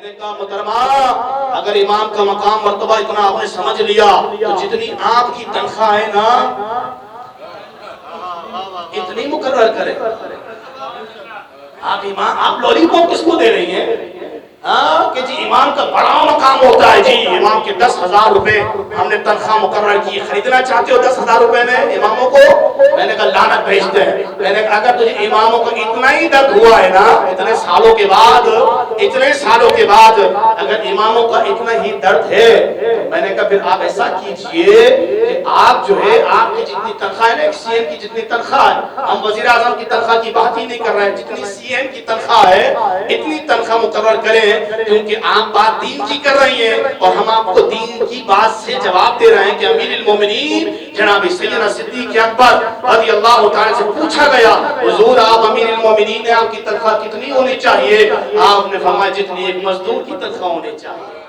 میں نے کہا محترمہ اگر امام کا مقام مرتبہ اتنا آپ نے سمجھ لیا تو جتنی آپ کی تنخواہ ہے نا اتنی مقرر کریں. آپ لولی پاپ کس کو دے رہی ہیں کہ جی امام کا بڑا مقام ہوتا ہے, جی امام کے 10,000 روپے ہم نے تنخواہ مقرر کی, خریدنا چاہتے ہو 10,000 روپے میں اماموں کو؟ میں نے کہا لعنت بھیجتے ہیں. میں نے کہا اگر تجھے اماموں کو اتنا ہی درد ہوا ہے نا اتنے سالوں کے بعد اگر اماموں کا اتنا ہی درد ہے, میں نے کہا پھر آپ ایسا کیجئے کہ آپ جو ہے آپ کی جتنی تنخواہ ہے نا, ایک سی ایم کی جتنی تنخواہ ہے, ہم وزیر اعظم کی تنخواہ کی بات ہی نہیں کر رہے ہیں, جتنی سی ایم کی تنخواہ ہے اتنی تنخواہ مقرر کریں, کیونکہ آپ بات دین کی کر رہی ہیں اور ہم آپ کو دین کی بات سے جواب دے رہے ہیں کہ امیر المومنین جناب سیدنا صدیق اکبر رضی اللہ تعالی سے پوچھا گیا حضور آپ امیر المومنین ہیں, آپ کی تنخواہ کتنی ہونی چاہیے؟ آپ نے فرمایا جتنی ایک مزدور کی تنخواہ ہونی چاہیے.